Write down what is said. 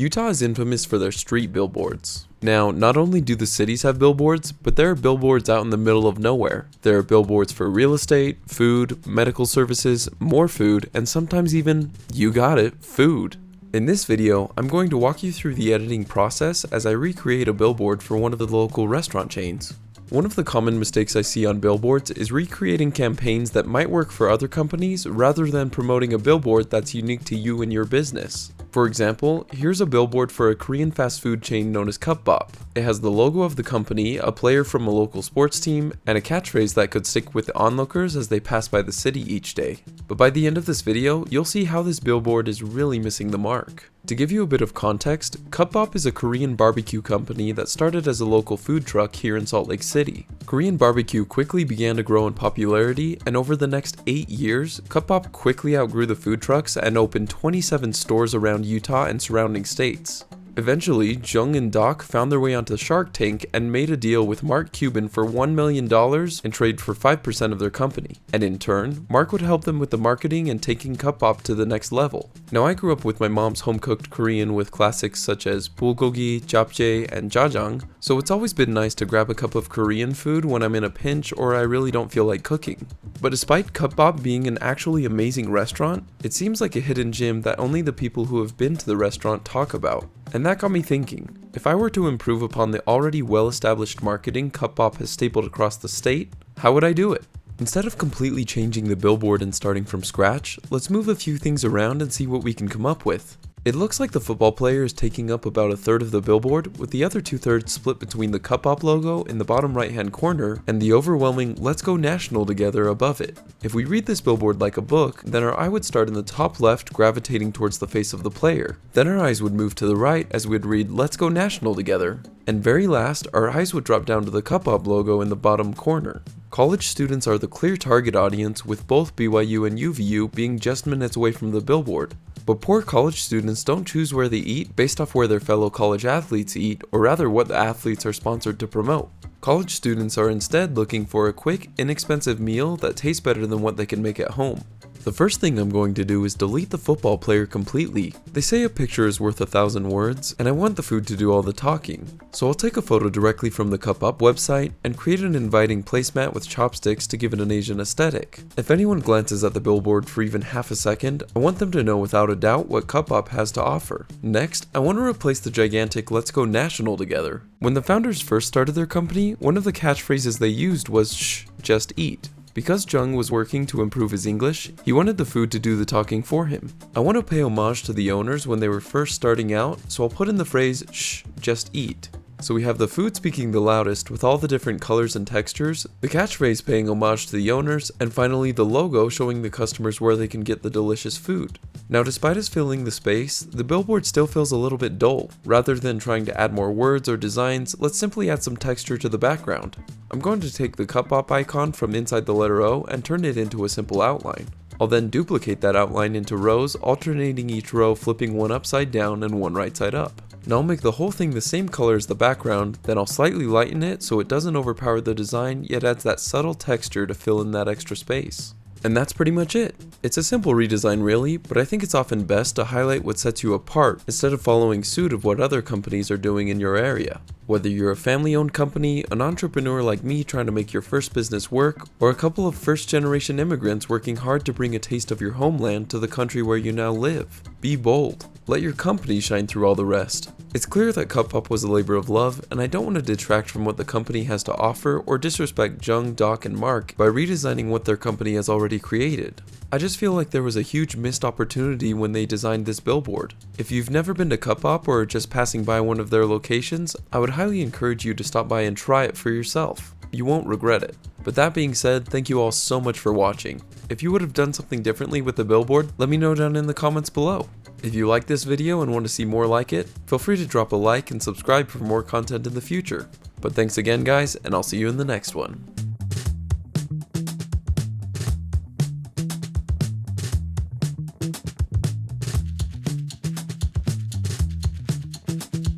Utah is infamous for their street billboards. Now, not only do the cities have billboards, but there are billboards out in the middle of nowhere. There are billboards for real estate, food, medical services, more food, and sometimes even, you got it, food. In this video, I'm going to walk you through the editing process as I recreate a billboard for one of the local restaurant chains. One of the common mistakes I see on billboards is recreating campaigns that might work for other companies rather than promoting a billboard that's unique to you and your business. For example, here's a billboard for a Korean fast food chain known as Cupbop. It has the logo of the company, a player from a local sports team, and a catchphrase that could stick with onlookers as they pass by the city each day. But by the end of this video, you'll see how this billboard is really missing the mark. To give you a bit of context, Cupbop is a Korean barbecue company that started as a local food truck here in Salt Lake City. Korean barbecue quickly began to grow in popularity, and over the next 8 years, Cupbop quickly outgrew the food trucks and opened 27 stores around Utah and surrounding states. Eventually, Jung and Doc found their way onto Shark Tank and made a deal with Mark Cuban for $1 million in trade for 5% of their company. And in turn, Mark would help them with the marketing and taking Cupbop to the next level. Now, I grew up with my mom's home-cooked Korean with classics such as bulgogi, japchae, and jajang, so it's always been nice to grab a cup of Korean food when I'm in a pinch or I really don't feel like cooking. But despite Cupbop being an actually amazing restaurant, it seems like a hidden gem that only the people who have been to the restaurant talk about. And that got me thinking, if I were to improve upon the already well-established marketing Cupbop has stapled across the state, how would I do it? Instead of completely changing the billboard and starting from scratch, let's move a few things around and see what we can come up with. It looks like the football player is taking up about a third of the billboard, with the other 2/3 split between the Cupbop logo in the bottom right hand corner and the overwhelming "Let's Go National Together" above it. If we read this billboard like a book, then our eye would start in the top left, gravitating towards the face of the player. Then our eyes would move to the right as we'd read "Let's Go National Together." And very last, our eyes would drop down to the Cupbop logo in the bottom corner. College students are the clear target audience, with both BYU and UVU being just minutes away from the billboard. But poor college students don't choose where they eat based off where their fellow college athletes eat, or rather what the athletes are sponsored to promote. College students are instead looking for a quick, inexpensive meal that tastes better than what they can make at home. The first thing I'm going to do is delete the football player completely. They say a picture is worth 1,000 words, and I want the food to do all the talking. So I'll take a photo directly from the Cupbop website and create an inviting placemat with chopsticks to give it an Asian aesthetic. If anyone glances at the billboard for even half a second, I want them to know without a doubt what Cupbop has to offer. Next, I want to replace the gigantic "Let's Go National Together." When the founders first started their company, one of the catchphrases they used was "Shh, just eat." Because Jung was working to improve his English, he wanted the food to do the talking for him. I want to pay homage to the owners when they were first starting out, so I'll put in the phrase "Shh, just eat." So we have the food speaking the loudest with all the different colors and textures, the catchphrase paying homage to the owners, and finally the logo showing the customers where they can get the delicious food. Now, despite us filling the space, the billboard still feels a little bit dull. Rather than trying to add more words or designs, let's simply add some texture to the background. I'm going to take the Cupbop icon from inside the letter O and turn it into a simple outline. I'll then duplicate that outline into rows, alternating each row, flipping one upside down and one right side up. Now I'll make the whole thing the same color as the background, then I'll slightly lighten it so it doesn't overpower the design, yet adds that subtle texture to fill in that extra space. And that's pretty much it. It's a simple redesign really, but I think it's often best to highlight what sets you apart instead of following suit of what other companies are doing in your area. Whether you're a family-owned company, an entrepreneur like me trying to make your first business work, or a couple of first-generation immigrants working hard to bring a taste of your homeland to the country where you now live. Be bold. Let your company shine through all the rest. It's clear that Cupbop was a labor of love, and I don't want to detract from what the company has to offer or disrespect Jung, Doc, and Mark by redesigning what their company has already created. I just feel like there was a huge missed opportunity when they designed this billboard. If you've never been to Cupbop or are just passing by one of their locations, I would highly encourage you to stop by and try it for yourself. You won't regret it. But that being said, thank you all so much for watching. If you would have done something differently with the billboard, let me know down in the comments below. If you like this video and want to see more like it, feel free to drop a like and subscribe for more content in the future. But thanks again guys, and I'll see you in the next one.